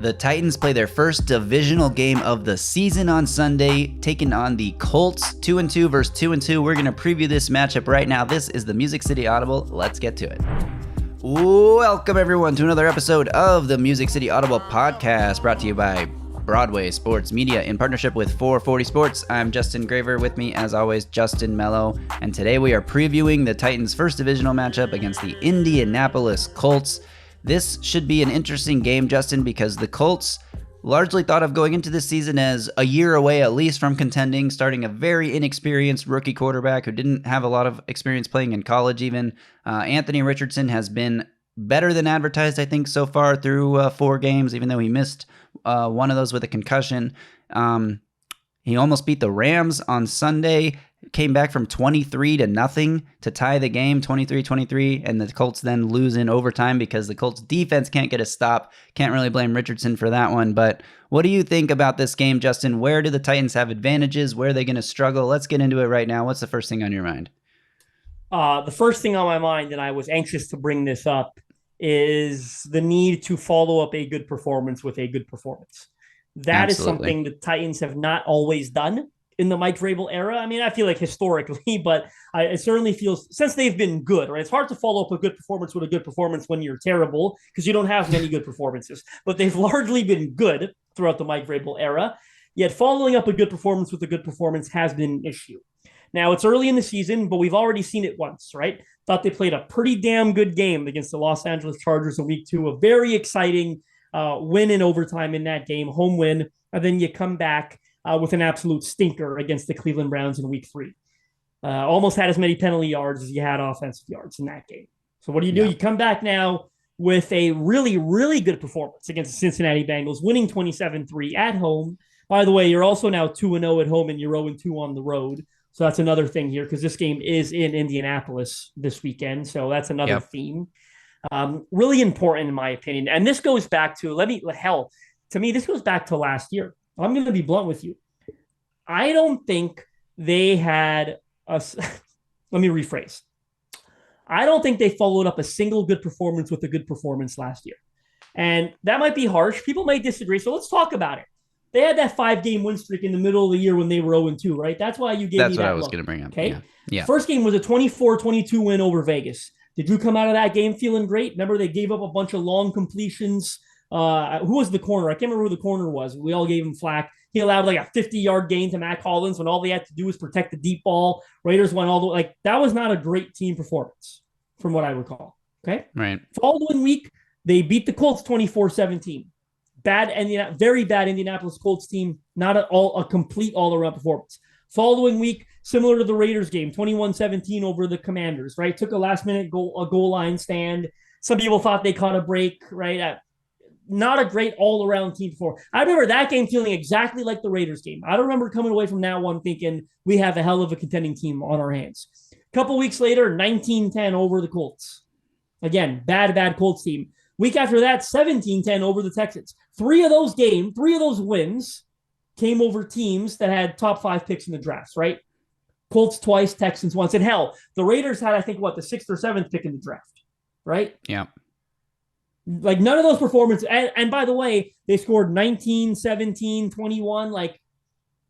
The Titans play their first divisional game of the season on Sunday, taking on the Colts, 2-2 versus 2-2. We're going to preview this matchup right now. This is the Music City Audible. Let's get to it. Welcome, everyone, to another episode of the Music City Audible podcast, brought to you by Broadway Sports Media in partnership with 440 Sports. I'm Justin Graver. With me, as always, Justin Melo. And today we are previewing the Titans' first divisional matchup against the Indianapolis Colts. This should be an interesting game, Justin, because the Colts largely thought of going into this season as a year away at least from contending, starting a very inexperienced rookie quarterback who didn't have a lot of experience playing in college even. Anthony Richardson has been better than advertised, I think, so far through 4 games, even though he missed one of those with a concussion. He almost beat the Rams on Sunday, came back from 23-0 to tie the game, 23-23, and the Colts then lose in overtime because the Colts defense can't get a stop. Can't really blame Richardson for that one. But what do you think about this game, Justin? Where do the Titans have advantages? Where are they going to struggle? Let's get into it right now. What's the first thing on your mind? The first thing on my mind, and I was anxious to bring this up, is the need to follow up a good performance with a good performance. That Absolutely. Is something the Titans have not always done in the Mike Vrabel era. I mean, I feel like historically, but it certainly feels, since they've been good, right? It's hard to follow up a good performance with a good performance when you're terrible because you don't have many good performances, but they've largely been good throughout the Mike Vrabel era. Yet following up a good performance with a good performance has been an issue. Now, it's early in the season, but we've already seen it once, right? Thought they played a pretty damn good game against the Los Angeles Chargers in week 2, a very exciting win in overtime in that game, home win, and then you come back with an absolute stinker against the Cleveland Browns in week 3. Almost had as many penalty yards as you had offensive yards in that game. So what do? You come back now with a really, really good performance against the Cincinnati Bengals, winning 27-3 at home. By the way, you're also now 2-0 at home and you're 0-2 on the road. So that's another thing here because this game is in Indianapolis this weekend. So that's another theme. Really important in my opinion. And this goes back to, to me, this goes back to last year. I'm going to be blunt with you. I don't think they had let me rephrase. I don't think they followed up a single good performance with a good performance last year. And that might be harsh. People may disagree. So let's talk about it. They had that 5-game win streak in the middle of the year when they were 0-2, right? That's why you gave me that. That's what I was going to bring up. Okay. Yeah. First game was a 24-22 win over Vegas. Did you come out of that game feeling great? Remember, they gave up a bunch of long completions. Who was the corner? I can't remember who the corner was. We all gave him flack. He allowed like a 50-yard gain to Matt Collins when all they had to do was protect the deep ball. Raiders went all the way. Like, that was not a great team performance from what I recall. Okay. Right. Following week, they beat the Colts 24-17. Very bad Indianapolis Colts team. Not a complete all-around performance. Following week, similar to the Raiders game, 21-17 over the Commanders, right? Took a last-minute goal line stand. Some people thought they caught a break, right? Not a great all-around team before. I remember that game feeling exactly like the Raiders game. I don't remember coming away from that one thinking we have a hell of a contending team on our hands. A couple weeks later, 19-10 over the Colts. Again, bad Colts team. Week after that, 17-10 over the Texans. 3 of those wins came over teams that had top 5 picks in the drafts, right? Colts twice, Texans once. And hell, the Raiders had, I think, the 6th or 7th pick in the draft, right? Yeah. Like, none of those performances. And by the way, they scored 19, 17, 21. Like,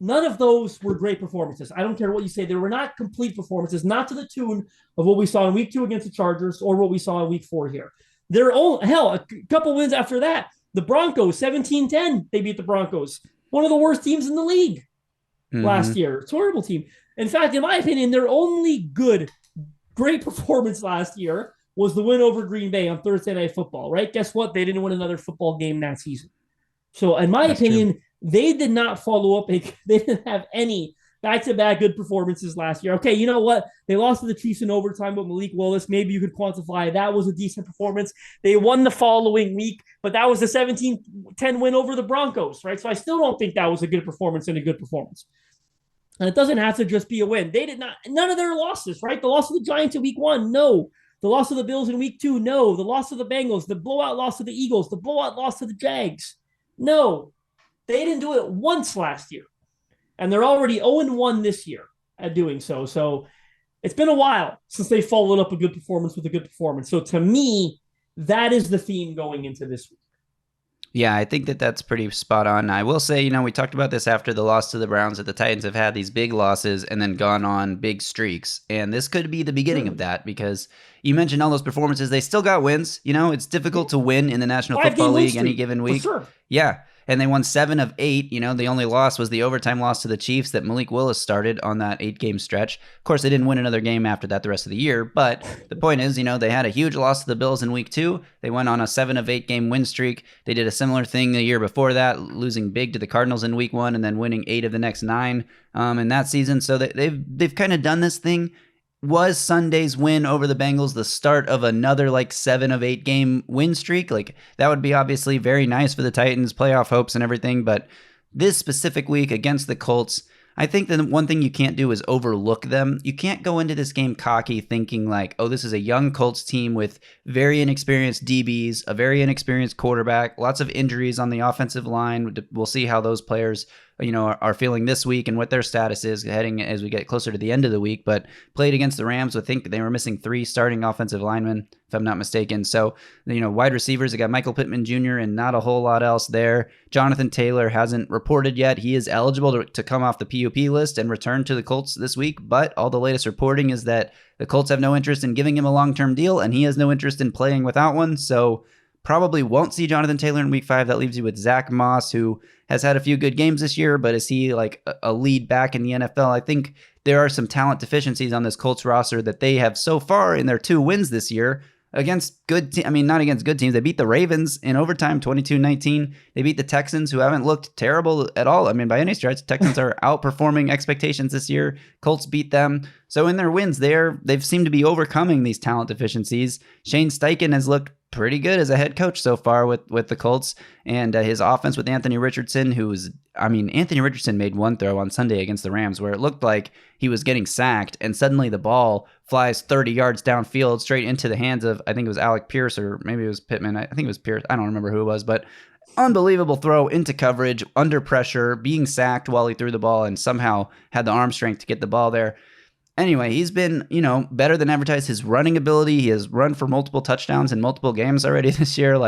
none of those were great performances. I don't care what you say. They were not complete performances, not to the tune of what we saw in week 2 against the Chargers or what we saw in week 4 here. A couple wins after that. The Broncos, 17-10, they beat the Broncos. One of the worst teams in the league last year. It's a horrible team. In fact, in my opinion, their only great performance last year was the win over Green Bay on Thursday Night Football, right? Guess what? They didn't win another football game that season. So in my opinion, they did not follow up. They didn't have any back-to-back good performances last year. Okay, you know what? They lost to the Chiefs in overtime with Malik Willis. Maybe you could quantify that was a decent performance. They won the following week, but that was a 17-10 win over the Broncos, right? So I still don't think that was a good performance and a good performance. And it doesn't have to just be a win. They did not, none of their losses, right? The loss of the Giants in week 1, no. The loss of the Bills in week 2, no. The loss of the Bengals, the blowout loss to the Eagles, the blowout loss to the Jags, no. They didn't do it once last year. And they're already 0-1 this year at doing so. So it's been a while since they followed up a good performance with a good performance. So to me, that is the theme going into this week. Yeah, I think that that's pretty spot on. I will say, we talked about this after the loss to the Browns that the Titans have had these big losses and then gone on big streaks. And this could be the beginning of Sure. that because you mentioned all those performances. They still got wins. It's difficult to win in the National Football 5-game win League any streak, given for week. sure. Yeah. And they won 7 of 8. The only loss was the overtime loss to the Chiefs that Malik Willis started on that 8-game stretch. Of course, they didn't win another game after that the rest of the year. But the point is, they had a huge loss to the Bills in week 2. They went on a 7 of 8 game win streak. They did a similar thing the year before that, losing big to the Cardinals in week 1 and then winning 8 of the next 9 in that season. So they've kind of done this thing. Was Sunday's win over the Bengals the start of another 7 of 8 game win streak? That would be obviously very nice for the Titans' playoff hopes and everything. But this specific week against the Colts, I think the one thing you can't do is overlook them. You can't go into this game cocky thinking this is a young Colts team with very inexperienced DBs, a very inexperienced quarterback, lots of injuries on the offensive line. We'll see how those players are feeling this week and what their status is heading as we get closer to the end of the week. But played against the Rams, I think they were missing 3 starting offensive linemen, if I'm not mistaken. So, wide receivers, they got Michael Pittman Jr. and not a whole lot else there. Jonathan Taylor hasn't reported yet. He is eligible to come off the PUP list and return to the Colts this week. But all the latest reporting is that the Colts have no interest in giving him a long-term deal, and he has no interest in playing without one. So probably won't see Jonathan Taylor in week 5. That leaves you with Zach Moss, who has had a few good games this year, but is he a lead back in the NFL? I think there are some talent deficiencies on this Colts roster that they have so far in their 2 wins this year against good teams. I mean, not against good teams. They beat the Ravens in overtime 22-19. They beat the Texans, who haven't looked terrible at all. I mean, by any stretch, the Texans are outperforming expectations this year. Colts beat them. So in their wins they've seemed to be overcoming these talent deficiencies. Shane Steichen has looked pretty good as a head coach so far with the Colts, and his offense with Anthony Richardson, Anthony Richardson made one throw on Sunday against the Rams where it looked like he was getting sacked, and suddenly the ball flies 30 yards downfield straight into the hands of, I think it was Alec Pierce, or maybe it was Pittman. I think it was Pierce. I don't remember who it was, but unbelievable throw into coverage, under pressure, being sacked while he threw the ball, and somehow had the arm strength to get the ball there. Anyway, he's been, better than advertised. His running ability, he has run for multiple touchdowns in multiple games already this year.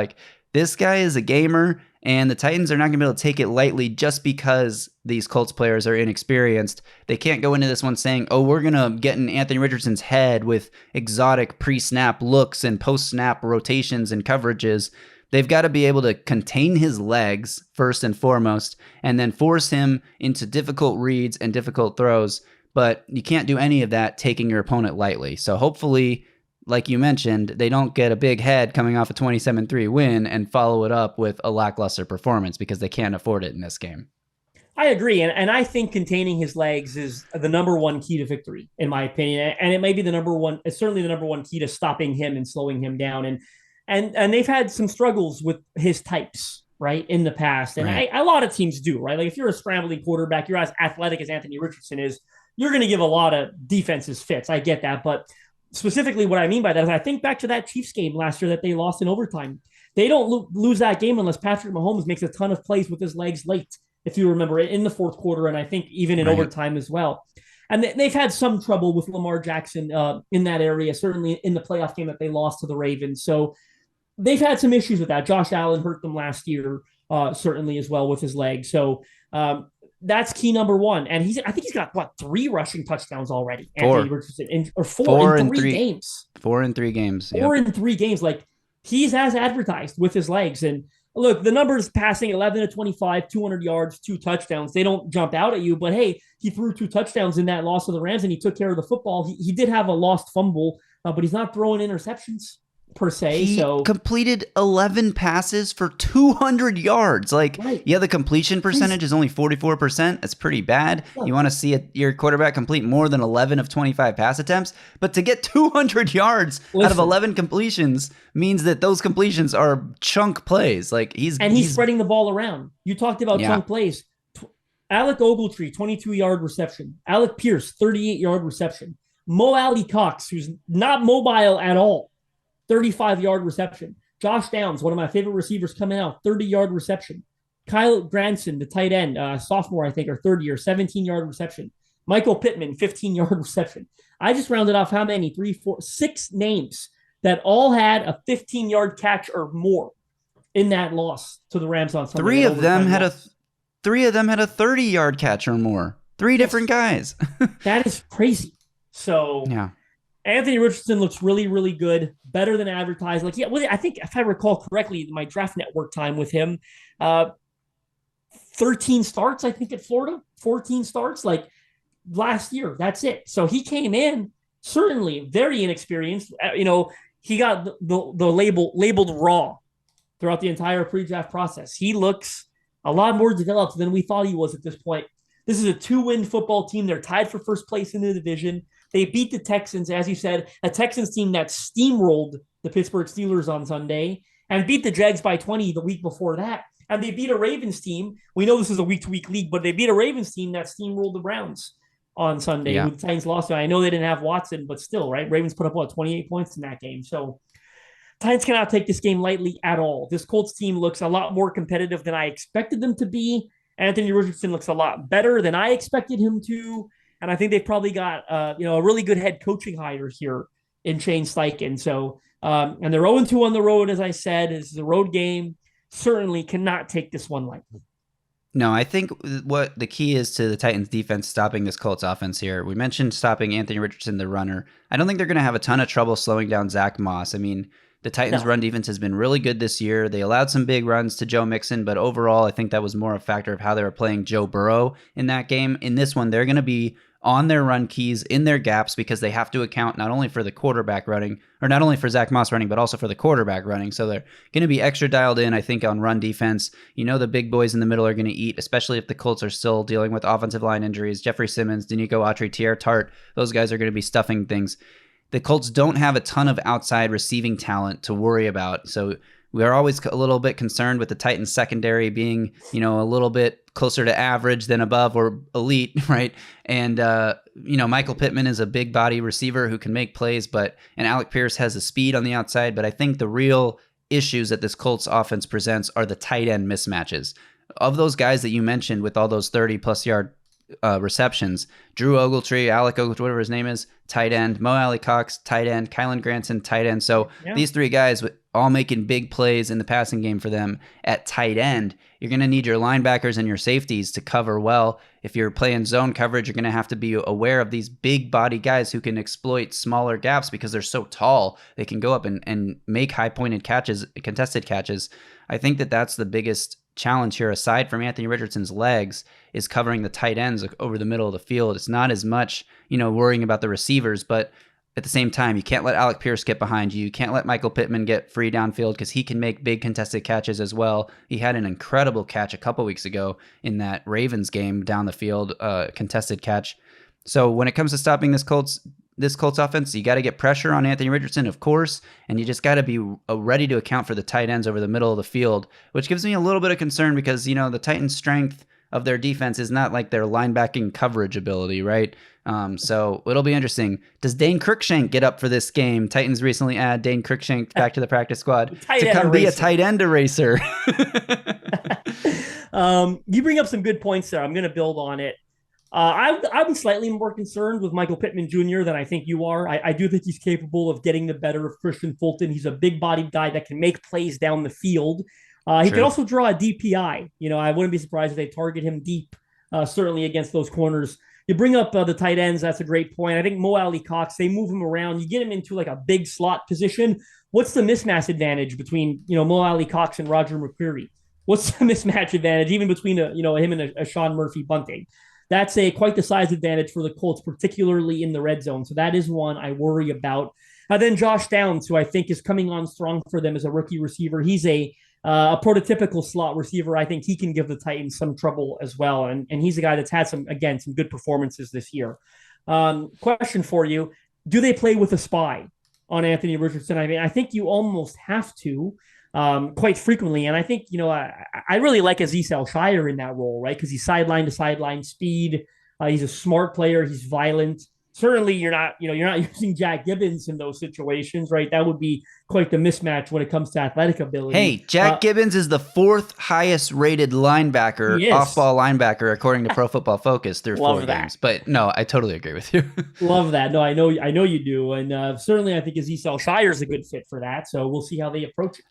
This guy is a gamer, and the Titans are not going to be able to take it lightly just because these Colts players are inexperienced. They can't go into this one saying, oh, we're going to get in Anthony Richardson's head with exotic pre-snap looks and post-snap rotations and coverages. They've got to be able to contain his legs first and foremost, and then force him into difficult reads and difficult throws. But you can't do any of that taking your opponent lightly. So hopefully, like you mentioned, they don't get a big head coming off a 27-3 win and follow it up with a lackluster performance because they can't afford it in this game. I agree. And I think containing his legs is the number one key to victory, in my opinion. And it may be it's certainly the number one key to stopping him and slowing him down. And they've had some struggles with his types, right, in the past. And right. A lot of teams do, right? If you're a scrambling quarterback, you're as athletic as Anthony Richardson is, you're going to give a lot of defenses fits. I get that. But specifically what I mean by that is I think back to that Chiefs game last year that they lost in overtime. They don't lose that game unless Patrick Mahomes makes a ton of plays with his legs late, if you remember it, in the fourth quarter, and I think even in overtime as well. And they've had some trouble with Lamar Jackson in that area, certainly in the playoff game that they lost to the Ravens. So they've had some issues with that. Josh Allen hurt them last year, certainly as well with his legs. So that's key number one. And I think he's got 3 rushing touchdowns already. 4. Anthony Richardson, or 4 in 3 games. 4 in 3 games. Yep. 4 in 3 games. He's as advertised with his legs. And look, the numbers passing 11 to 25, 200 yards, 2 touchdowns. They don't jump out at you, but hey, he threw 2 touchdowns in that loss of the Rams and he took care of the football. He did have a lost fumble, but he's not throwing interceptions per se. He completed 11 passes for 200 yards. Right. Yeah, the completion percentage is only 44%. That's pretty bad. Yeah. You want to see your quarterback complete more than 11 of 25 pass attempts, but to get 200 yards out of 11 completions means that those completions are chunk plays. He's spreading the ball around. You talked about chunk plays. Alec Ogletree, 22-yard reception. Alec Pierce, 38-yard reception. Mo Alley Cox, who's not mobile at all, 35-yard reception. Josh Downs, one of my favorite receivers coming out, 30-yard reception. Kyle Granson, the tight end, sophomore, I think, or third year, 17-yard reception. Michael Pittman, 15-yard reception. I just rounded off how many? 3, 4, 6 names that all had a 15-yard catch or more. in that loss to the Rams on Sunday. Three of them had a 30-yard catch or more. Three different guys. That is crazy. So yeah. Anthony Richardson looks really, really good, better than advertised. Like, yeah, well, I think if I recall correctly, my draft network time with him, 13 starts, I think, at Florida, 14 starts, like last year. That's it. So he came in certainly very inexperienced. He got the labeled raw throughout the entire pre-draft process. He looks a lot more developed than we thought he was at this point. This is a 2-win football team. They're tied for first place in the division. They beat the Texans, as you said, a Texans team that steamrolled the Pittsburgh Steelers on Sunday and beat the Jags by 20 the week before that. And they beat a Ravens team. We know this is a week-to-week league, but they beat a Ravens team that steamrolled the Browns on Sunday. Yeah. With the Titans lost. I know they didn't have Watson, but still, right? Ravens put up, 28 points in that game. So Titans cannot take this game lightly at all. This Colts team looks a lot more competitive than I expected them to be. Anthony Richardson looks a lot better than I expected him to. And I think they've probably got, a really good head coaching hire here in Shane Steichen. So, and they're 0-2 on the road, as I said. This is a road game. Certainly cannot take this one lightly. No, I think what the key is to the Titans defense stopping this Colts offense here. We mentioned stopping Anthony Richardson, the runner. I don't think they're going to have a ton of trouble slowing down Zach Moss. I mean, the Titans' run defense has been really good this year. They allowed some big runs to Joe Mixon, but overall, I think that was more a factor of how they were playing Joe Burrow in that game. In this one, they're going to be on their run keys, in their gaps, because they have to account not only for the quarterback running, or not only for Zach Moss running, but also for the quarterback running. So they're going to be extra dialed in, I think, on run defense. The big boys in the middle are going to eat, especially if the Colts are still dealing with offensive line injuries. Jeffrey Simmons, Danico Autry, Tierre Tart, those guys are going to be stuffing things. The Colts don't have a ton of outside receiving talent to worry about, so we are always a little bit concerned with the Titans secondary being, a little bit closer to average than above or elite, right? And, Michael Pittman is a big body receiver who can make plays, and Alec Pierce has the speed on the outside. But I think the real issues that this Colts offense presents are the tight end mismatches. Of those guys that you mentioned with all those 30-plus yard receptions, Drew Ogletree, Alec Ogletree, whatever his name is, tight end, Mo Alley-Cox, tight end, Kylan Granson, tight end. So these three guys all making big plays in the passing game for them at tight end. You're going to need your linebackers and your safeties to cover well. If you're playing zone coverage, you're going to have to be aware of these big body guys who can exploit smaller gaps because they're so tall. They can go up and make high-pointed catches, contested catches. I think that's the biggest challenge here, aside from Anthony Richardson's legs, is covering the tight ends over the middle of the field. It's not as much, worrying about the receivers, but at the same time, you can't let Alec Pierce get behind you. You can't let Michael Pittman get free downfield because he can make big contested catches as well. He had an incredible catch a couple weeks ago in that Ravens game down the field, contested catch. So when it comes to stopping this Colts offense, you got to get pressure on Anthony Richardson, of course, and you just got to be ready to account for the tight ends over the middle of the field, which gives me a little bit of concern because, the Titans' strength of their defense is not like their linebacking coverage ability, right? So it'll be interesting. Does Dane Cruikshank get up for this game? Titans recently add Dane Cruikshank back to the practice squad to come be a tight end eraser. You bring up some good points there. I'm going to build on it. I'm slightly more concerned with Michael Pittman Jr. than I think you are. I do think he's capable of getting the better of Christian Fulton. He's a big-bodied guy that can make plays down the field. He can also draw a DPI. I wouldn't be surprised if they target him deep, certainly against those corners. You bring up the tight ends. That's a great point. I think Mo Alley-Cox, they move him around. You get him into like a big slot position. What's the mismatch advantage between, Mo Alley-Cox and Roger McCreary? What's the mismatch advantage even between, him and a Sean Murphy Bunting? That's quite the size advantage for the Colts, particularly in the red zone. So that is one I worry about. Then Josh Downs, who I think is coming on strong for them as a rookie receiver. He's a prototypical slot receiver. I think he can give the Titans some trouble as well. And he's a guy that's had some good performances this year. Question for you. Do they play with a spy on Anthony Richardson? I mean, I think you almost have to quite frequently. And I think, I really like Azeez Al-Shire in that role, right? Because he's sideline to sideline speed. He's a smart player. He's violent. Certainly you're not using Jack Gibbons in those situations, right? That would be quite the mismatch when it comes to athletic ability. Hey, Jack Gibbons is the 4th highest rated linebacker, off-ball linebacker, according to Pro Football Focus through 4 games. But no, I totally agree with you. Love that. No, I know you do. And certainly I think Azeez Al-Shire is a good fit for that. So we'll see how they approach it.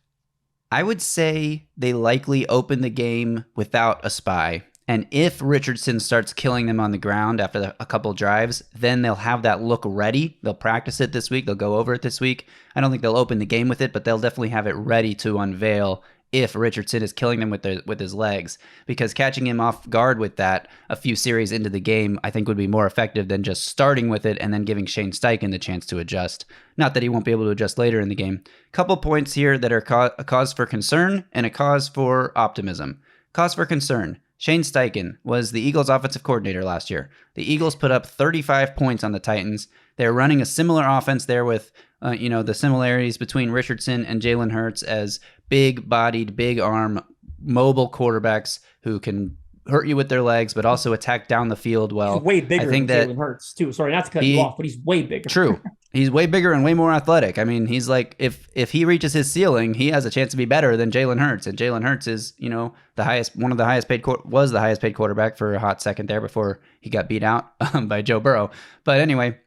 I would say they likely open the game without a spy. And if Richardson starts killing them on the ground after a couple drives, then they'll have that look ready. They'll practice it this week. They'll go over it this week. I don't think they'll open the game with it, but they'll definitely have it ready to unveil if Richardson is killing them with his legs. Because catching him off guard with that a few series into the game, I think would be more effective than just starting with it and then giving Shane Steichen the chance to adjust. Not that he won't be able to adjust later in the game. Couple points here that are a cause for concern and a cause for optimism. Cause for concern. Shane Steichen was the Eagles' offensive coordinator last year. The Eagles put up 35 points on the Titans. They're running a similar offense there with, the similarities between Richardson and Jalen Hurts as big-bodied, big-arm, mobile quarterbacks who can hurt you with their legs, but also attack down the field well. He's way bigger than Jalen Hurts, too. Sorry, not to cut you off, but he's way bigger. True. He's way bigger and way more athletic. I mean, he's like, if he reaches his ceiling, he has a chance to be better than Jalen Hurts. And Jalen Hurts is, was the highest paid quarterback for a hot second there before he got beat out by Joe Burrow. But anyway,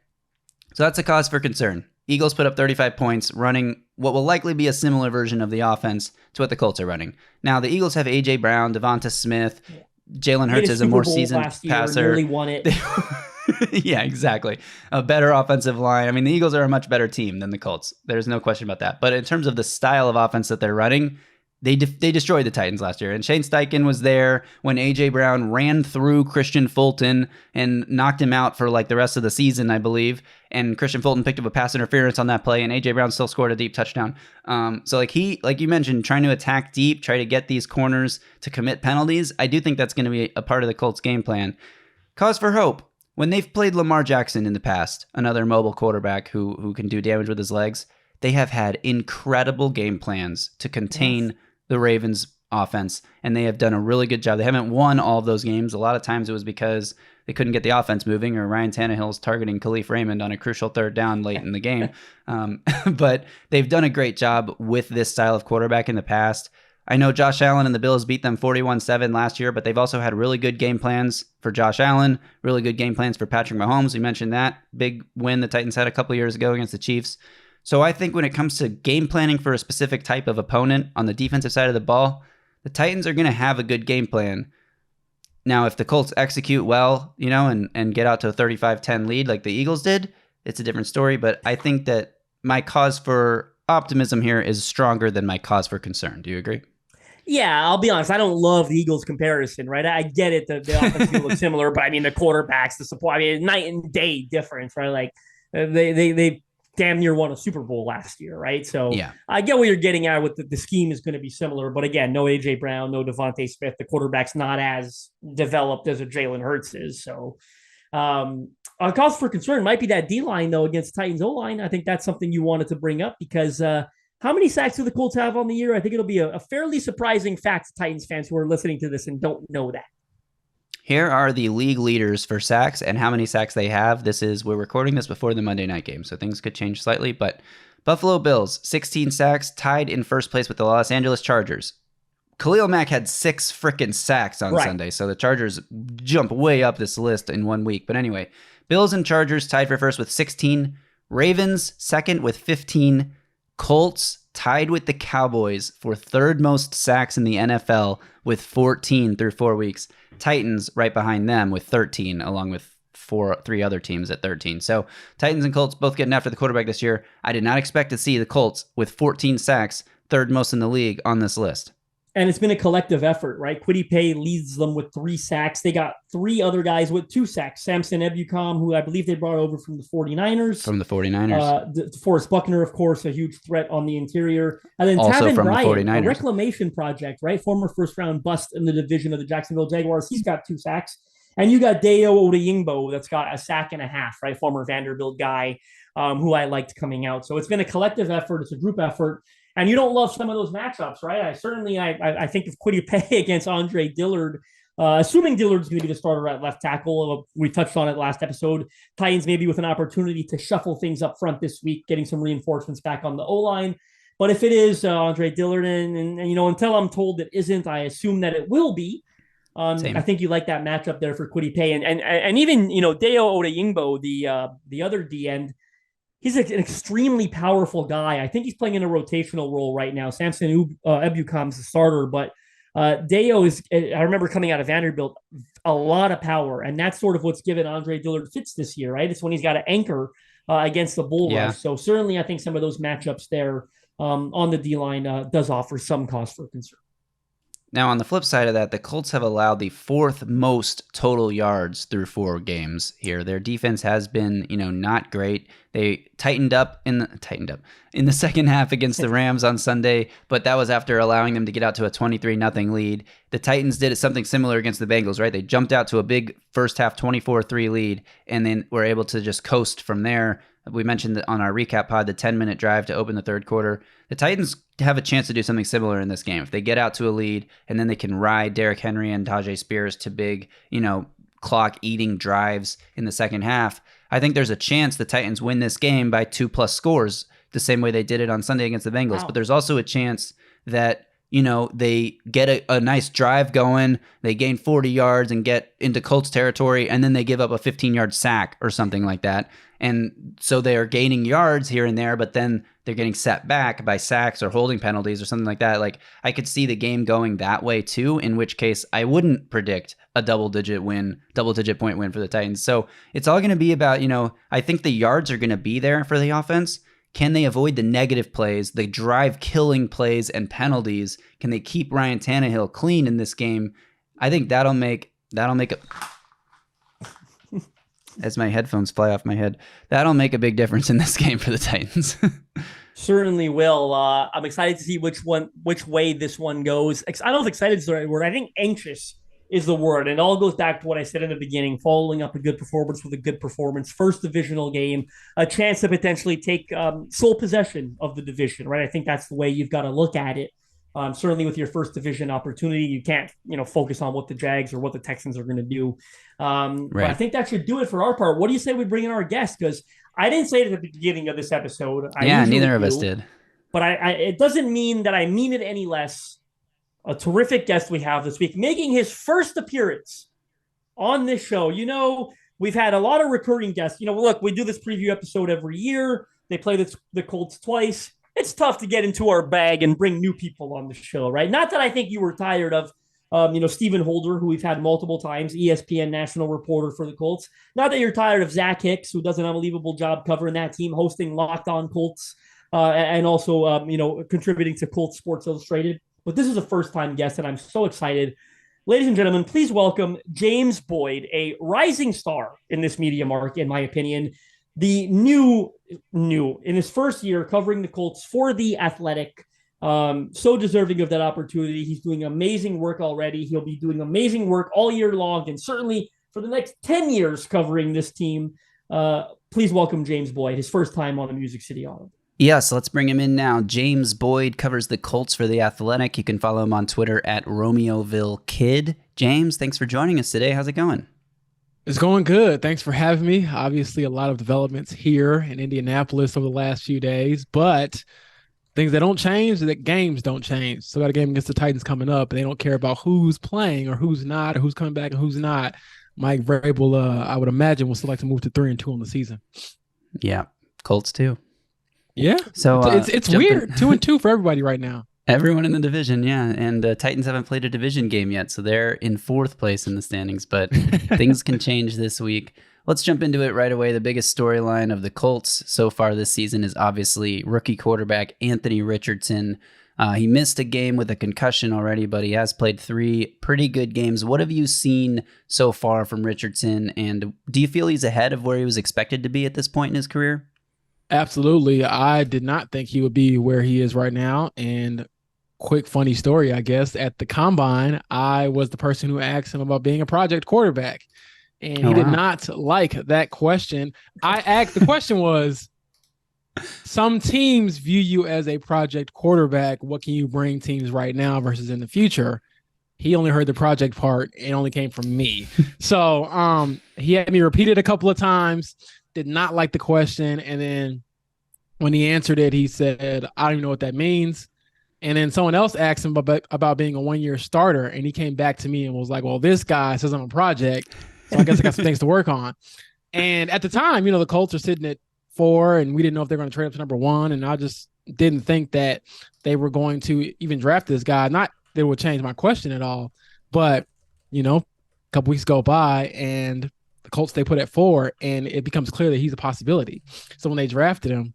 so that's a cause for concern. Eagles put up 35 points, running what will likely be a similar version of the offense to what the Colts are running. Now, the Eagles have A.J. Brown, Devonta Smith. Jalen Hurts is a more seasoned passer. Nearly won it. Yeah, exactly. A better offensive line. I mean, the Eagles are a much better team than the Colts. There's no question about that. But in terms of the style of offense that they're running, they destroyed the Titans last year. And Shane Steichen was there when A.J. Brown ran through Christian Fulton and knocked him out for like the rest of the season, I believe. And Christian Fulton picked up a pass interference on that play, and A.J. Brown still scored a deep touchdown. So like you mentioned, trying to attack deep, try to get these corners to commit penalties, I do think that's going to be a part of the Colts game plan. Cause for hope. When they've played Lamar Jackson in the past, another mobile quarterback who can do damage with his legs, they have had incredible game plans to contain the Ravens offense, and they have done a really good job. They haven't won all of those games. A lot of times it was because they couldn't get the offense moving, or Ryan Tannehill's targeting Khalif Raymond on a crucial third down late in the game. But they've done a great job with this style of quarterback in the past. I know Josh Allen and the Bills beat them 41-7 last year, but they've also had really good game plans for Josh Allen, really good game plans for Patrick Mahomes. We mentioned that big win the Titans had a couple years ago against the Chiefs. So I think when it comes to game planning for a specific type of opponent on the defensive side of the ball, the Titans are going to have a good game plan. Now, if the Colts execute well, and get out to a 35-10 lead like the Eagles did, it's a different story. But I think that my cause for optimism here is stronger than my cause for concern. Do you agree? Yeah, I'll be honest. I don't love the Eagles comparison, right? I get it. The offense look similar, but I mean, the quarterbacks, the support, I mean, night and day difference, right? Like they damn near won a Super Bowl last year, right? So yeah. I get what you're getting at with the scheme is going to be similar, but again, no A.J. Brown, no Devontae Smith. The quarterback's not as developed as a Jalen Hurts is. So a cause for concern might be that D-line, though, against Titans O-line. I think that's something you wanted to bring up because how many sacks do the Colts have on the year? I think it'll be a fairly surprising fact to Titans fans who are listening to this and don't know that. Here are the league leaders for sacks and how many sacks they have. We're recording this before the Monday night game, so things could change slightly. But Buffalo Bills, 16 sacks, tied in first place with the Los Angeles Chargers. Khalil Mack had 6 freaking sacks on Sunday, so the Chargers jump way up this list in 1 week. But anyway, Bills and Chargers tied for first with 16. Ravens second with 15. Colts tied with the Cowboys for third most sacks in the NFL with 14 through 4 weeks. Titans right behind them with 13, along with three other teams at 13. So Titans and Colts both getting after the quarterback this year. I did not expect to see the Colts with 14 sacks, third most in the league, on this list. And it's been a collective effort, right? Kwity Paye leads them with 3 sacks. They got 3 other guys with 2 sacks. Samson Ebukam, who I believe they brought over from the 49ers. Forrest Buckner, of course, a huge threat on the interior. And then also Taven from Bryan, the 49ers. A reclamation project, right? Former first-round bust in the division of the Jacksonville Jaguars. He's got 2 sacks. And you got Dayo Odeyingbo that's got a sack and a half, right? Former Vanderbilt guy who I liked coming out. So it's been a collective effort. It's a group effort. And you don't love some of those matchups, right? I think of Kwity Paye against Andre Dillard, assuming Dillard's going to be the starter at left tackle. We touched on it last episode. Titans maybe with an opportunity to shuffle things up front this week, getting some reinforcements back on the O-line. But if it is Andre Dillard, and until I'm told it isn't, I assume that it will be. I think you like that matchup there for Kwity Paye. And even, Dayo Odeyingbo, the other D end, He's an extremely powerful guy. I think he's playing in a rotational role right now. Samson Ebukam's the starter, but Deo is, I remember coming out of Vanderbilt, a lot of power. And that's sort of what's given Andre Dillard fits this year, right? It's when he's got to anchor against the bull rush. So certainly I think some of those matchups there on the D-line does offer some cause for concern. Now, on the flip side of that, the Colts have allowed the 4th most total yards through 4 games here. Their defense has been, not great. They tightened up in the second half against the Rams on Sunday, but that was after allowing them to get out to a 23-0 lead. The Titans did something similar against the Bengals, right? They jumped out to a big first half 24-3 lead, and then were able to just coast from there. We mentioned on our recap pod the 10-minute drive to open the third quarter. The Titans have a chance to do something similar in this game. If they get out to a lead and then they can ride Derrick Henry and Tajay Spears to big, clock-eating drives in the second half, I think there's a chance the Titans win this game by 2+ scores, the same way they did it on Sunday against the Bengals. Wow. But there's also a chance that they get a nice drive going, they gain 40 yards and get into Colts territory, and then they give up a 15-yard sack or something like that. And so they are gaining yards here and there, but then they're getting set back by sacks or holding penalties or something like that. Like, I could see the game going that way too, in which case I wouldn't predict a double-digit point win for the Titans. So it's all going to be about, I think the yards are going to be there for the offense. Can they avoid the negative plays, the drive-killing plays and penalties? Can they keep Ryan Tannehill clean in this game? I think that'll make it. As my headphones fly off my head, that'll make a big difference in this game for the Titans. Certainly will. I'm excited to see which way this one goes. I don't know if excited is the right word. I think anxious is the word. And it all goes back to what I said in the beginning, following up a good performance with a good performance, first divisional game, a chance to potentially take sole possession of the division, right? I think that's the way you've got to look at it. Certainly with your first division opportunity, you can't, focus on what the Jags or what the Texans are going to do. Right. But I think that should do it for our part. What do you say we bring in our guest? Because I didn't say it at the beginning of this episode. Neither of us did. But it doesn't mean that I mean it any less. A terrific guest we have this week, making his first appearance on this show. We've had a lot of recurring guests. Look, we do this preview episode every year. They play the Colts twice. It's tough to get into our bag and bring new people on the show, right? Not that I think you were tired of, Stephen Holder, who we've had multiple times, ESPN national reporter for the Colts. Not that you're tired of Zach Hicks, who does an unbelievable job covering that team, hosting Locked On Colts, and also, contributing to Colts Sports Illustrated. But this is a first-time guest, and I'm so excited. Ladies and gentlemen, please welcome James Boyd, a rising star in this media market, in my opinion. The new in his first year covering the Colts for The Athletic. So deserving of that opportunity. He's doing amazing work already. He'll be doing amazing work all year long, and certainly for the next 10 years covering this team. Please welcome James Boyd, his first time on the Music City Audible. Yes, let's bring him in now. James Boyd covers the Colts for The Athletic. You can follow him on Twitter at Romeoville Kid. James, thanks for joining us today. How's it going? It's going good. Thanks for having me. Obviously, a lot of developments here in Indianapolis over the last few days, but things that don't change, that games don't change. So got a game against the Titans coming up, and they don't care about who's playing or who's not or who's coming back and who's not. Mike Vrabel, I would imagine, will still like to move to 3-2 on the season. Yeah, Colts too. Yeah, so it's weird. 2-2 for everybody right now. Everyone in the division, yeah. And Titans haven't played a division game yet, so they're in 4th place in the standings, but things can change this week. Let's jump into it right away. The biggest storyline of the Colts so far this season is obviously rookie quarterback Anthony Richardson. He missed a game with a concussion already, but he has played 3 pretty good games. What have you seen so far from Richardson, and do you feel he's ahead of where he was expected to be at this point in his career? Absolutely. I did not think he would be where he is right now, and quick funny story, I guess. At the Combine, I was the person who asked him about being a project quarterback, and he did not like that question. The question was, some teams view you as a project quarterback. What can you bring teams right now versus in the future? He only heard the project part. It only came from me. So he had me repeat it a couple of times, did not like the question. And then when he answered it, he said, I don't even know what that means. And then someone else asked him about being a 1-year starter. And he came back to me and was like, well, this guy says I'm a project. So I guess I got some things to work on. And at the time, the Colts are sitting at 4, and we didn't know if they were going to trade up to number 1. And I just didn't think that they were going to even draft this guy. Not that it would change my question at all, but, a couple weeks go by and the Colts, they put at 4, and it becomes clear that he's a possibility. So when they drafted him,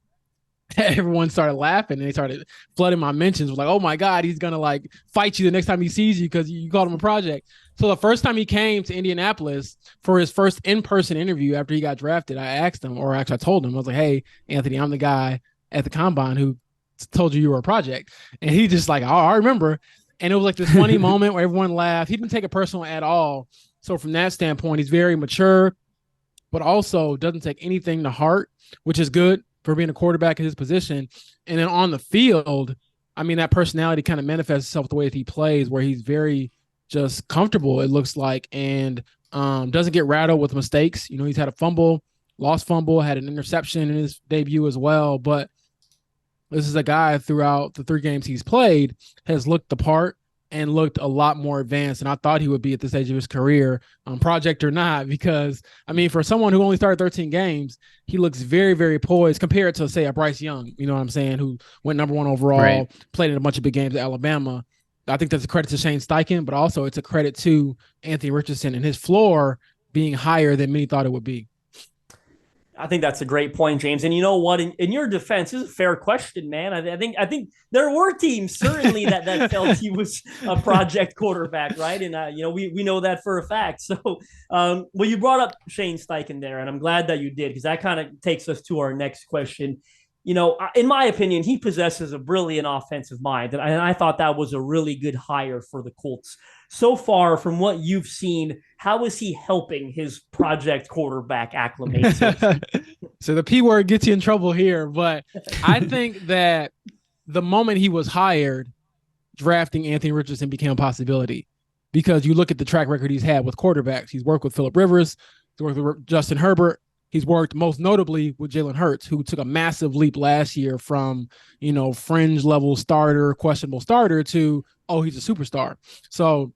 everyone started laughing and they started flooding my mentions with like, oh my God, he's going to like fight you the next time he sees you because you called him a project. So the first time he came to Indianapolis for his first in-person interview after he got drafted, I asked him, or actually I told him, I was like, hey, Anthony, I'm the guy at the combine who told you were a project. And he just like, oh, I remember. And it was like this funny moment where everyone laughed. He didn't take it personal at all. So from that standpoint, he's very mature, but also doesn't take anything to heart, which is good for being a quarterback in his position. And then on the field, I mean, that personality kind of manifests itself the way that he plays, where he's very just comfortable, it looks like, and doesn't get rattled with mistakes. He's had a fumble, lost fumble, had an interception in his debut as well. But this is a guy throughout the 3 games he's played has looked the part and looked a lot more advanced. And I thought he would be at this stage of his career, project or not, because, I mean, for someone who only started 13 games, he looks very, very poised compared to, say, a Bryce Young, you know what I'm saying, who went number 1 overall, right, played in a bunch of big games at Alabama. I think that's a credit to Shane Steichen, but also it's a credit to Anthony Richardson and his floor being higher than many thought it would be. I think that's a great point, James. And you know what? In your defense, this is a fair question, man. I think there were teams certainly that felt he was a project quarterback, right? And we know that for a fact. So, well, you brought up Shane Steichen there, and I'm glad that you did, because that kind of takes us to our next question. In my opinion, he possesses a brilliant offensive mind, and I thought that was a really good hire for the Colts. So far, from what you've seen, how is he helping his project quarterback acclimate? So the P word gets you in trouble here, but I think that the moment he was hired, drafting Anthony Richardson became a possibility, because you look at the track record he's had with quarterbacks. He's worked with Phillip Rivers, he's worked with Justin Herbert. He's worked most notably with Jalen Hurts, who took a massive leap last year from, fringe level starter, questionable starter to, oh, he's a superstar. So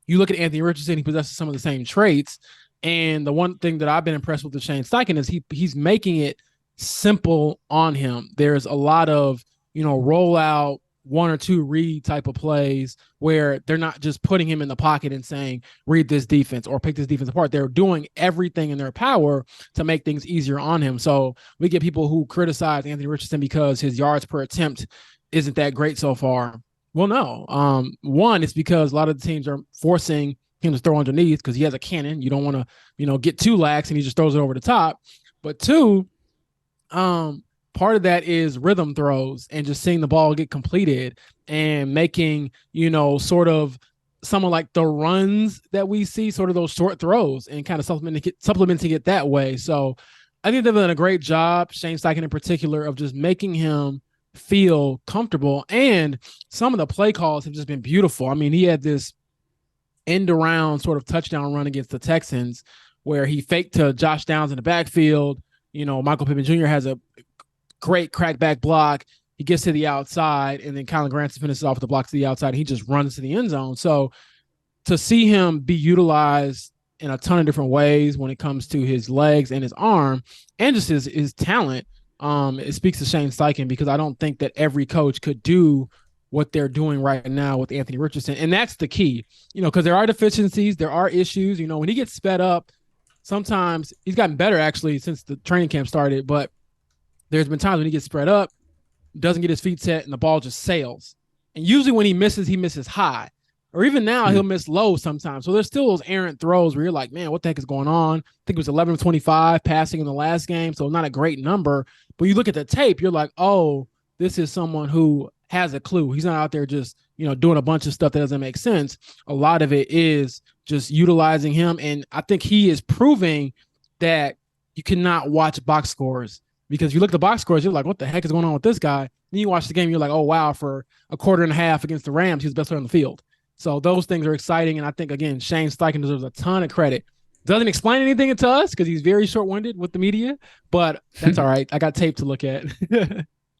you look at Anthony Richardson, he possesses some of the same traits. And the one thing that I've been impressed with Shane Steichen is he's making it simple on him. There's a lot of, roll out, 1 or 2 read type of plays where they're not just putting him in the pocket and saying, read this defense or pick this defense apart. They're doing everything in their power to make things easier on him. So we get people who criticize Anthony Richardson because his yards per attempt isn't that great so far. Well, no. One, it's because a lot of the teams are forcing him to throw underneath because he has a cannon. You don't want to, get too lax and he just throws it over the top. But 2, part of that is rhythm throws and just seeing the ball get completed and making, sort of someone like the runs that we see, sort of those short throws, and kind of supplementing it that way. So I think they've done a great job, Shane Steichen in particular, of just making him feel comfortable. And some of the play calls have just been beautiful. I mean, he had this end around sort of touchdown run against the Texans where he faked to Josh Downs in the backfield. Michael Pittman Jr. has a great crackback block. He gets to the outside, and then Kylan Granson finishes off with the block to the outside. And he just runs to the end zone. So to see him be utilized in a ton of different ways when it comes to his legs and his arm and just his talent, it speaks to Shane Steichen, because I don't think that every coach could do what they're doing right now with Anthony Richardson. And that's the key, because there are deficiencies, there are issues. When he gets sped up, sometimes he's gotten better actually since the training camp started, but there's been times when he gets spread up, doesn't get his feet set, and the ball just sails. And usually when he misses high. Or even now, he'll miss low sometimes. So there's still those errant throws where you're like, man, what the heck is going on? I think it was 11 of 25 passing in the last game, so not a great number. But you look at the tape, you're like, oh, this is someone who has a clue. He's not out there just, doing a bunch of stuff that doesn't make sense. A lot of it is just utilizing him. And I think he is proving that you cannot watch box scores, because you look at the box scores, you're like, what the heck is going on with this guy? Then you watch the game, you're like, oh, wow, for a quarter and a half against the Rams, he's the best player on the field. So those things are exciting. And I think, again, Shane Steichen deserves a ton of credit. Doesn't explain anything to us because he's very short-winded with the media, but that's all right. I got tape to look at.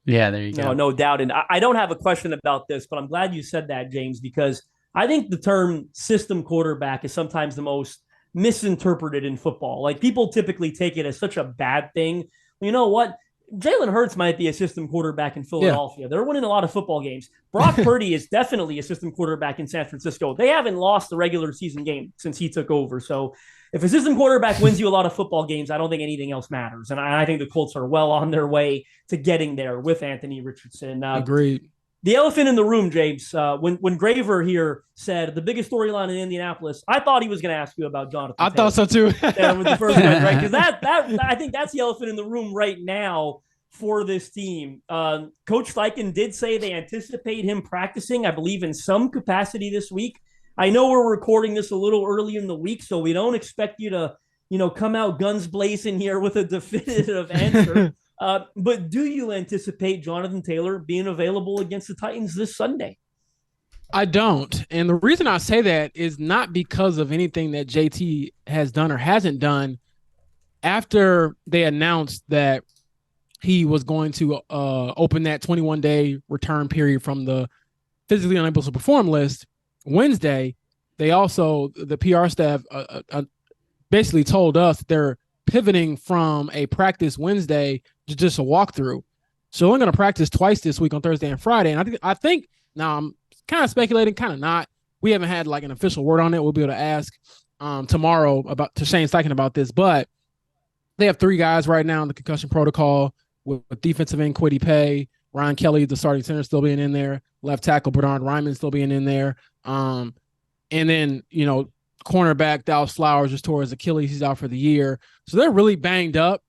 Yeah, there you go. No doubt. And I don't have a question about this, but I'm glad you said that, James, because I think the term system quarterback is sometimes the most misinterpreted in football. Like, people typically take it as such a bad thing You know what? Jalen Hurts might be a system quarterback in Philadelphia. Yeah. They're winning a lot of football games. Brock Purdy is definitely a system quarterback in San Francisco. They haven't lost the regular season game since he took over. So if a system quarterback wins you a lot of football games, I don't think anything else matters. And I think the Colts are well on their way to getting there with Anthony Richardson. Agreed. The elephant in the room, James, when Graver here said the biggest storyline in Indianapolis, I thought he was going to ask you about Jonathan Taylor. I thought so too. With the first one, right? Because I think that's the elephant in the room right now for this team. Coach Steichen did say they anticipate him practicing, I believe, in some capacity this week. I know we're recording this a little early in the week, so we don't expect you to, come out guns blazing here with a definitive answer. But do you anticipate Jonathan Taylor being available against the Titans this Sunday? I don't. And the reason I say that is not because of anything that JT has done or hasn't done. After they announced that he was going to open that 21-day return period from the physically unable to perform list Wednesday, the PR staff basically told us they're pivoting from a practice Wednesday to just a walkthrough. So we're going to practice twice this week on Thursday and Friday. And I think now I'm kind of speculating, kind of not. We haven't had like an official word on it. We'll be able to ask tomorrow to Shane Steichen about this, but they have 3 guys right now in the concussion protocol with defensive end Kwity Paye, Ryan Kelly, the starting center, still being in there, left tackle Bernard Ryman still being in there. And then, cornerback Dallas Flowers just tore his Achilles. He's out for the year. So they're really banged up.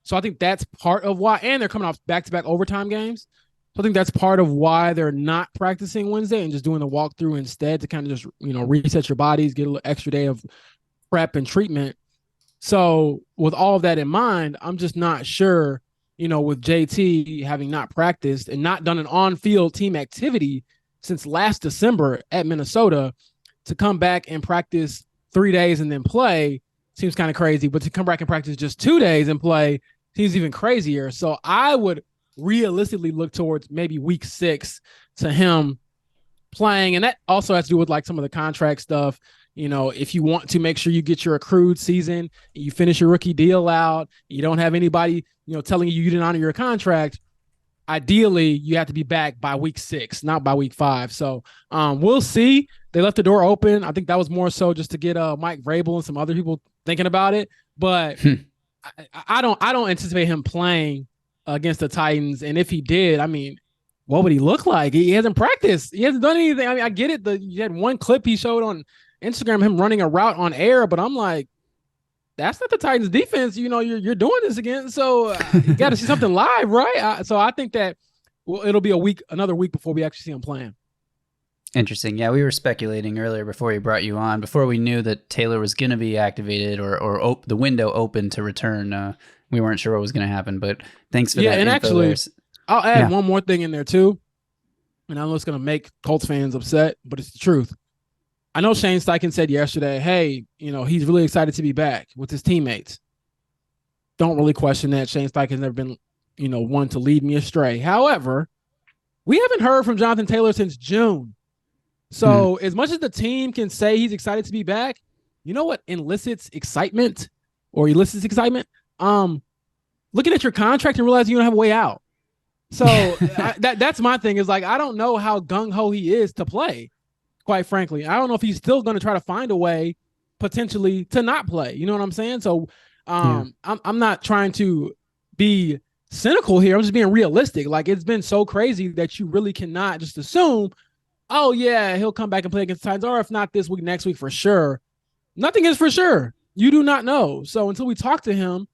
So I think that's part of why, and they're coming off back-to-back overtime games. So I think that's part of why they're not practicing Wednesday and just doing the walkthrough instead to kind of just, reset your bodies, get a little extra day of prep and treatment. So with all of that in mind, I'm just not sure, with JT having not practiced and not done an on-field team activity since last December at Minnesota, to come back and practice 3 days and then play seems kind of crazy, but to come back and practice just 2 days and play seems even crazier. So I would realistically look towards maybe week 6 to him playing. And that also has to do with like some of the contract stuff. If you want to make sure you get your accrued season, you finish your rookie deal out, you don't have anybody, telling you didn't honor your contract, ideally you have to be back by week 6, not by week 5. So we'll see. They left the door open. I think that was more so just to get Mike Vrabel and some other people thinking about it. But I don't anticipate him playing against the Titans. And if he did, what would he look like? He hasn't practiced. He hasn't done anything. I get it. You had one clip he showed on Instagram, him running a route on air, but I'm like, that's not the Titans defense. You're doing this again. So you got to see something live, right? So I think that it'll be another week before we actually see him playing. Interesting. Yeah, we were speculating earlier before we brought you on, before we knew that Taylor was going to be activated or the window open to return. We weren't sure what was going to happen, but thanks for that. Yeah, and actually, I'll add one more thing in there too, and I know it's going to make Colts fans upset, but it's the truth. I know Shane Steichen said yesterday, hey, he's really excited to be back with his teammates. Don't really question that. Shane Steichen's never been, one to lead me astray. However, we haven't heard from Jonathan Taylor since June. So as much as the team can say he's excited to be back, you know what elicits excitement? Looking at your contract and realizing you don't have a way out. So that's my thing is like, I don't know how gung-ho he is to play, quite frankly. I don't know if he's still going to try to find a way potentially to not play. You know what I'm saying? So I'm not trying to be cynical here. I'm just being realistic. Like, it's been so crazy that you really cannot just assume, oh, yeah, he'll come back and play against the Titans, or if not this week, next week for sure. Nothing is for sure. You do not know. So until we talk to him,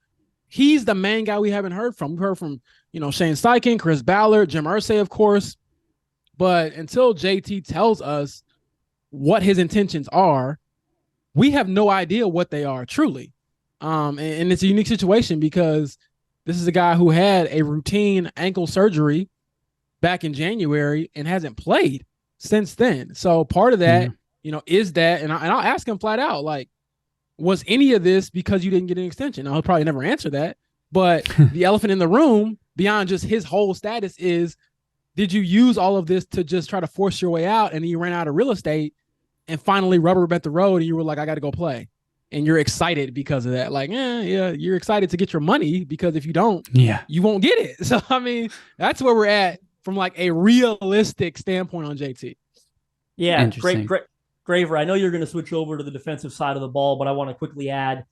he's the main guy we haven't heard from. We've heard from, Shane Steichen, Chris Ballard, Jim Irsay, of course. But until JT tells us what his intentions are, we have no idea what they are, truly. And it's a unique situation because this is a guy who had a routine ankle surgery back in January and hasn't played since then. So part of that, is that, and I'll ask him flat out, like, was any of this because you didn't get an extension? Now, he'll probably never answer that. But the elephant in the room, beyond just his whole status, is, did you use all of this to just try to force your way out, and then you ran out of real estate and finally rubber met the road and you were like, I got to go play? and you're excited because of that. Like, yeah, you're excited to get your money because if you don't, you won't get it. So, I mean, that's where we're at from like a realistic standpoint on JT. Yeah, great. Graver, I know you're going to switch over to the defensive side of the ball, but I want to quickly add,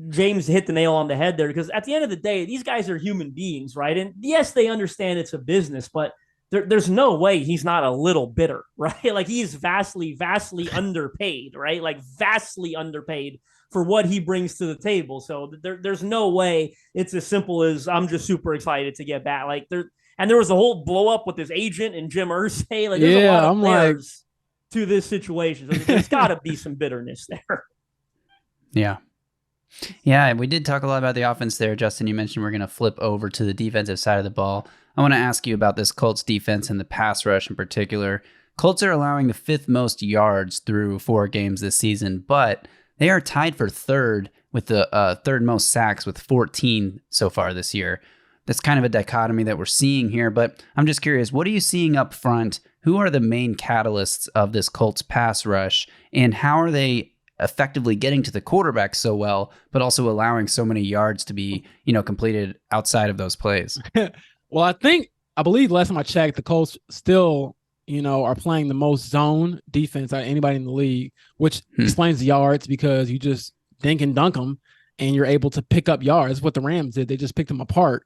James hit the nail on the head there, because at the end of the day, these guys are human beings, right? And yes, they understand it's a business, but there's no way he's not a little bitter, right? Like, he's vastly underpaid, right? Like, vastly underpaid for what he brings to the table. So there's no way it's as simple as I'm just super excited to get back. Like, there was a whole blow up with his agent and Jim Irsay. Like, there's a lot of layers to this situation. So there's got to be some bitterness there. Yeah. Yeah, we did talk a lot about the offense there. Justin, you mentioned we're going to flip over to the defensive side of the ball. I want to ask you about this Colts defense and the pass rush in particular. Colts are allowing the 5th most yards through 4 games this season, but they are tied for 3rd with the 3rd most sacks with 14 so far this year. That's kind of a dichotomy that we're seeing here, but I'm just curious, what are you seeing up front? Who are the main catalysts of this Colts pass rush, and how are they effectively getting to the quarterback so well, but also allowing so many yards to be, completed outside of those plays? Well, I believe last time I checked, the Colts still, are playing the most zone defense out of anybody in the league, which explains the yards, because you just dink and dunk them and you're able to pick up yards. That's what the Rams did. They just picked them apart.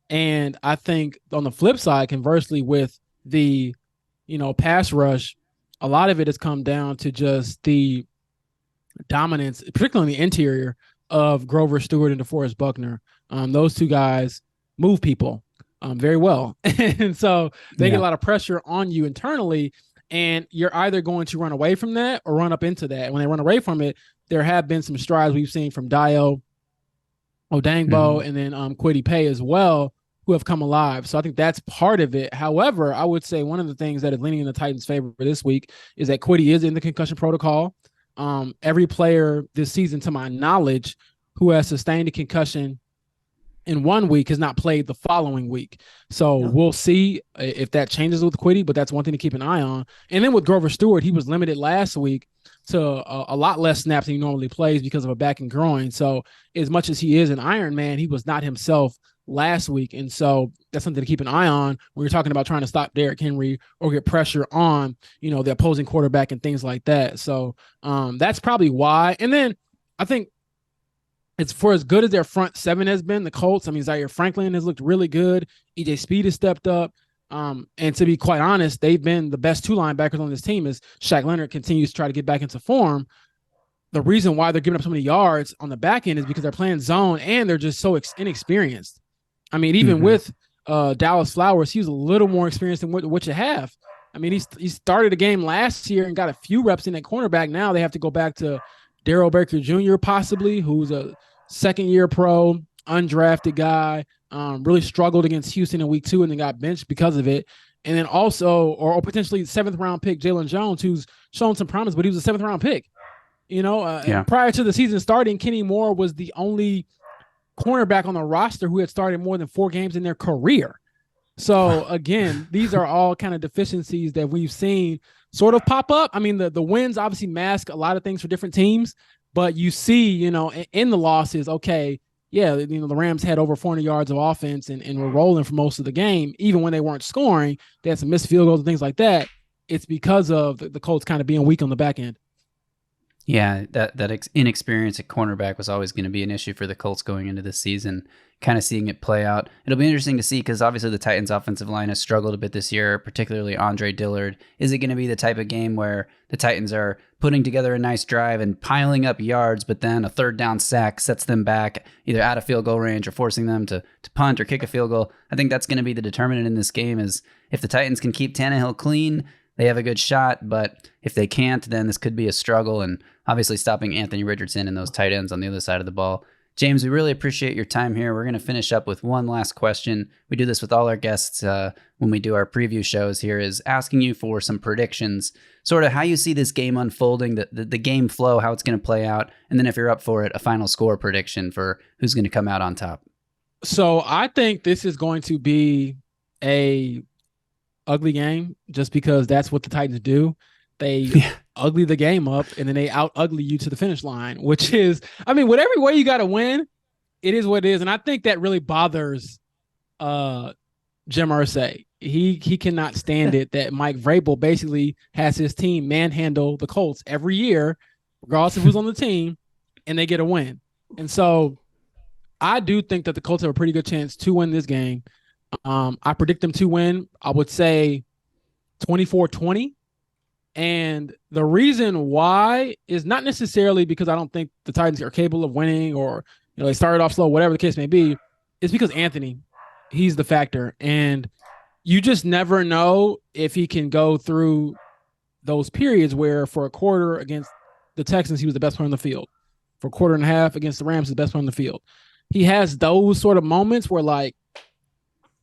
And I think on the flip side, conversely, with the, pass rush, a lot of it has come down to just the dominance, particularly in the interior, of Grover Stewart and DeForest Buckner. Those two guys move people very well. And so they get a lot of pressure on you internally, and you're either going to run away from that or run up into that. When they run away from it, there have been some strides we've seen from Dio Odangbo and then Kwity Paye as well, who have come alive. So I think that's part of it. However, I would say one of the things that is leaning in the Titans' favor for this week is that Kwity is in the concussion protocol. Every player this season, to my knowledge, who has sustained a concussion in 1 week has not played the following week. So we'll see if that changes with Kwity, but that's one thing to keep an eye on. And then with Grover Stewart, he was limited last week to a lot less snaps than he normally plays because of a back and groin. So as much as he is an Iron Man, he was not himself last week. And so that's something to keep an eye on when you're talking about trying to stop Derrick Henry or get pressure on, the opposing quarterback and things like that. So that's probably why. And then I think it's for as good as their front 7 has been, the Colts. I mean, Zaire Franklin has looked really good. EJ Speed has stepped up. And to be quite honest, they've been the best 2 linebackers on this team as Shaq Leonard continues to try to get back into form. The reason why they're giving up so many yards on the back end is because they're playing zone and they're just so inexperienced. I mean, even with Dallas Flowers, he was a little more experienced than what you have. I mean, he started a game last year and got a few reps in at cornerback. Now they have to go back to Darrell Baker Jr. possibly, who's a second-year pro, undrafted guy, really struggled against Houston in week 2 and then got benched because of it. And then also, or potentially 7th-round pick Jalen Jones, who's shown some promise, but he was a 7th-round pick. Prior to the season starting, Kenny Moore was the only cornerback on the roster who had started more than 4 games in their career. So again, these are all kind of deficiencies that we've seen sort of pop up. I mean, the wins obviously mask a lot of things for different teams, but you see, in the losses, okay, yeah, the Rams had over 400 yards of offense and were rolling for most of the game. Even when they weren't scoring, they had some missed field goals and things like that. It's because of the Colts kind of being weak on the back end. Yeah, that inexperience at cornerback was always going to be an issue for the Colts going into this season. Kind of seeing it play out. It'll be interesting to see because obviously the Titans' offensive line has struggled a bit this year, particularly Andre Dillard. Is it going to be the type of game where the Titans are putting together a nice drive and piling up yards, but then a 3rd down sack sets them back either out of field goal range or forcing them to punt or kick a field goal? I think that's going to be the determinant in this game is if the Titans can keep Tannehill clean, they have a good shot, but if they can't, then this could be a struggle, and obviously stopping Anthony Richardson and those tight ends on the other side of the ball. James, we really appreciate your time here. We're going to finish up with one last question. We do this with all our guests when we do our preview shows here, is asking you for some predictions, sort of how you see this game unfolding, the game flow, how it's going to play out, and then if you're up for it, a final score prediction for who's going to come out on top. So I think this is going to be a ugly game just because that's what the Titans do. They ugly the game up, and then they out ugly you to the finish line, which is, I mean, whatever way you got to win, it is what it is. And I think that really bothers Jim Irsay. He cannot stand it that Mike Vrabel basically has his team manhandle the Colts every year, regardless of who's on the team, and they get a win. And so I do think that the Colts have a pretty good chance to win this game. I predict them to win, I would say 24-20. And the reason why is not necessarily because I don't think the Titans are capable of winning, or they started off slow, whatever the case may be. It's because Anthony, he's the factor. And you just never know if he can go through those periods where for a quarter against the Texans, he was the best player on the field. For a quarter and a half against the Rams, he's the best player on the field. He has those sort of moments where like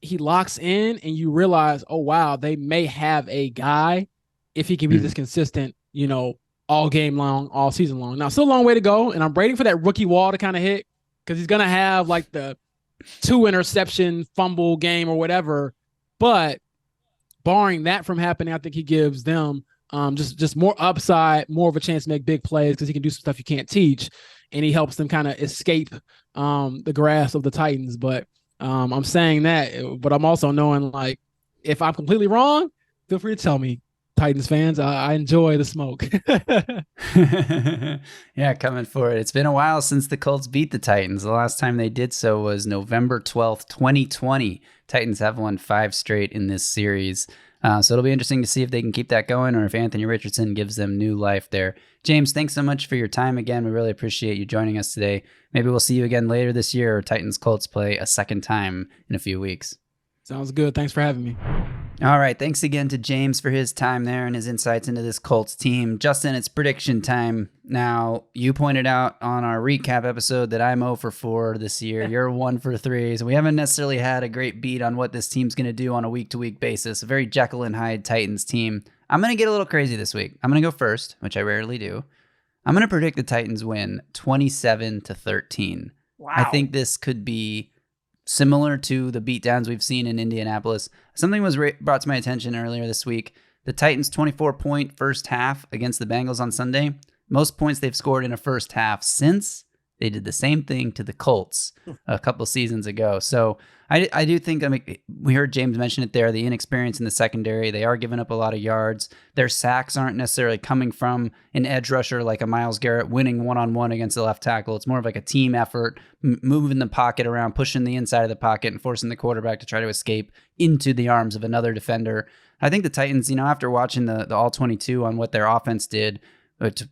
he locks in and you realize, oh, wow, they may have a guy if he can be this consistent, all game long, all season long. Now, still a long way to go, and I'm waiting for that rookie wall to kind of hit because he's going to have like the 2 interception fumble game or whatever. But barring that from happening, I think he gives them just more upside, more of a chance to make big plays because he can do some stuff you can't teach, and he helps them kind of escape the grasp of the Titans. But I'm saying that, but I'm also knowing like if I'm completely wrong, feel free to tell me. Titans fans, I enjoy the smoke. Yeah, coming for it. It's been a while since the Colts beat the Titans. The last time they did so was November 12th, 2020. Titans have won 5 straight in this series. So it'll be interesting to see if they can keep that going or if Anthony Richardson gives them new life there. James, thanks so much for your time again. We really appreciate you joining us today. Maybe we'll see you again later this year, or Titans Colts play a second time in a few weeks. Sounds good. Thanks for having me. All right. Thanks again to James for his time there and his insights into this Colts team. Justin, it's prediction time. Now, you pointed out on our recap episode that I'm 0 for 4 this year. You're 1 for 3. So we haven't necessarily had a great beat on what this team's going to do on a week-to-week basis. A very Jekyll and Hyde Titans team. I'm going to get a little crazy this week. I'm going to go first, which I rarely do. I'm going to predict the Titans win 27-13. Wow. I think this could be similar to the beatdowns we've seen in Indianapolis. Something was brought to my attention earlier this week. The Titans' 24-point first half against the Bengals on Sunday. Most points they've scored in a first half since they did the same thing to the Colts a couple seasons ago. So I do think, we heard James mention it there, the inexperience in the secondary. They are giving up a lot of yards. Their sacks aren't necessarily coming from an edge rusher like a Myles Garrett winning one-on-one against the left tackle. It's more of like a team effort, moving the pocket around, pushing the inside of the pocket, and forcing the quarterback to try to escape into the arms of another defender. I think the Titans, after watching the All-22 on what their offense did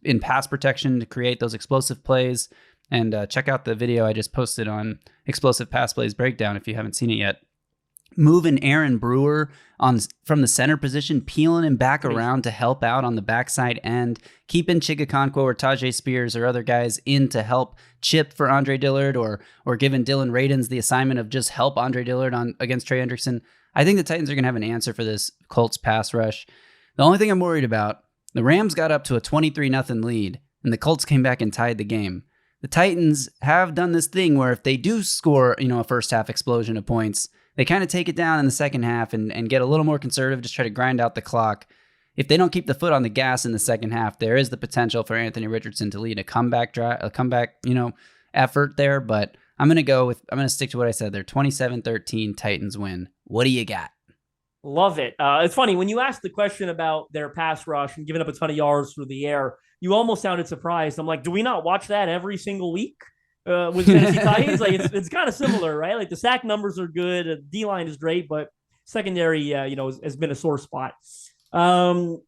in pass protection to create those explosive plays, and check out the video I just posted on Explosive Pass Plays Breakdown if you haven't seen it yet. Moving Aaron Brewer from the center position, peeling him back around to help out on the backside end, keeping Chigakonkwo or Tajay Spears or other guys in to help chip for Andre Dillard, or giving Dylan Radins the assignment of just help Andre Dillard against Trey Hendrickson. I think the Titans are going to have an answer for this Colts pass rush. The only thing I'm worried about, the Rams got up to a 23-0 lead, and the Colts came back and tied the game. The Titans have done this thing where if they do score, a first half explosion of points, they kind of take it down in the second half and get a little more conservative, just try to grind out the clock. If they don't keep the foot on the gas in the second half, there is the potential for Anthony Richardson to lead a comeback effort there. But I'm going to stick to what I said there. 27-13 Titans win. What do you got? Love it. It's funny when you asked the question about their pass rush and giving up a ton of yards through the air, you almost sounded surprised. I'm like, do we not watch that every single week with Tennessee Titans? Like it's kind of similar, right? Like the sack numbers are good, D-line is great, but secondary, has been a sore spot. I'm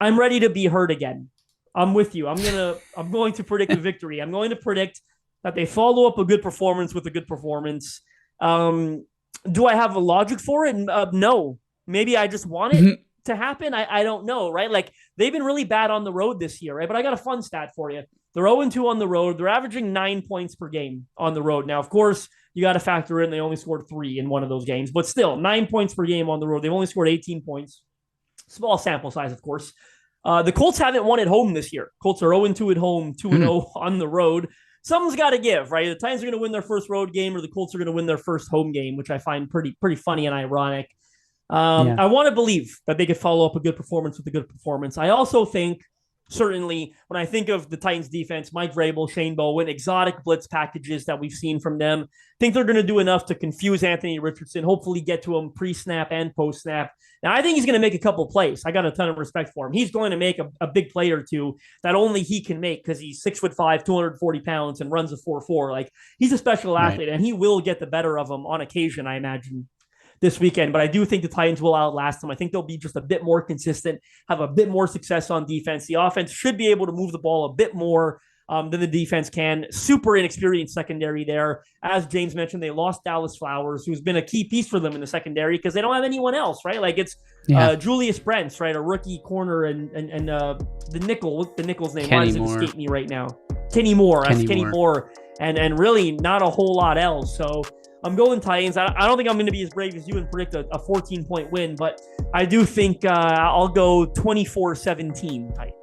ready to be hurt again. I'm with you. I'm going to predict a victory. I'm going to predict that they follow up a good performance with a good performance. Do I have a logic for it? No. Maybe I just want it to happen. I don't know, right? Like they've been really bad on the road this year, right? But I got a fun stat for you. They're 0-2 on the road. They're averaging 9 points per game on the road. Now, of course, you got to factor in they only scored 3 in one of those games, but still 9 points per game on the road. They've only scored 18 points. Small sample size, of course. The Colts haven't won at home this year. Colts are 0-2 at home, 2-0 on the road. Something's got to give, right? The Titans are going to win their first road game, or the Colts are going to win their first home game, which I find pretty funny and ironic. I want to believe that they could follow up a good performance with a good performance. I also think, certainly, when I think of the Titans defense, Mike Vrabel, Shane Bowen, exotic blitz packages that we've seen from them, I think they're going to do enough to confuse Anthony Richardson, hopefully get to him pre-snap and post-snap. Now, I think he's going to make a couple plays. I got a ton of respect for him. He's going to make a big play or two that only he can make because he's 6'5", 240 pounds, and runs a 4.4. Like, he's a special athlete, and he will get the better of him on occasion, I imagine, this weekend. But I do think the Titans will outlast them. I think they'll be just a bit more consistent, have a bit more success on defense. The offense should be able to move the ball a bit more than the defense can. Super inexperienced secondary there. As James mentioned, they lost Dallas Flowers, who's been a key piece for them in the secondary because they don't have anyone else, right? Like, it's Julius Brents, right? A rookie corner, and the nickel. What's the nickel's name? Why does it escape me right now? Kenny Moore. Kenny Moore. And really not a whole lot else. So I'm going Titans. I don't think I'm going to be as brave as you and predict a 14-point win, but I do think I'll go 24-17 Titans.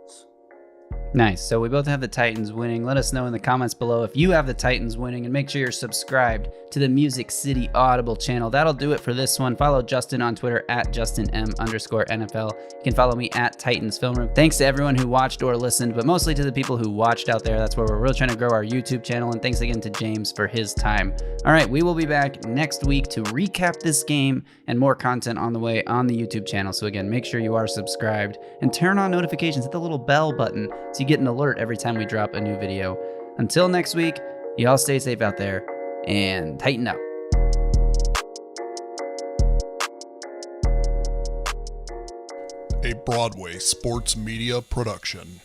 Nice. So we both have the Titans winning. Let us know in the comments below if you have the Titans winning, and make sure you're subscribed to the Music City Audible channel. That'll do it for this one. Follow Justin on Twitter at JustinM_NFL. You can follow me at Titans Film Room. Thanks to everyone who watched or listened, but mostly to the people who watched out there. That's where we're really trying to grow our YouTube channel. And thanks again to James for his time. All right, we will be back next week to recap this game and more content on the way on the YouTube channel. So again, make sure you are subscribed and turn on notifications. Hit the little bell button so you get an alert every time we drop a new video. Until next week, y'all stay safe out there and tighten up. A Broadway sports media production.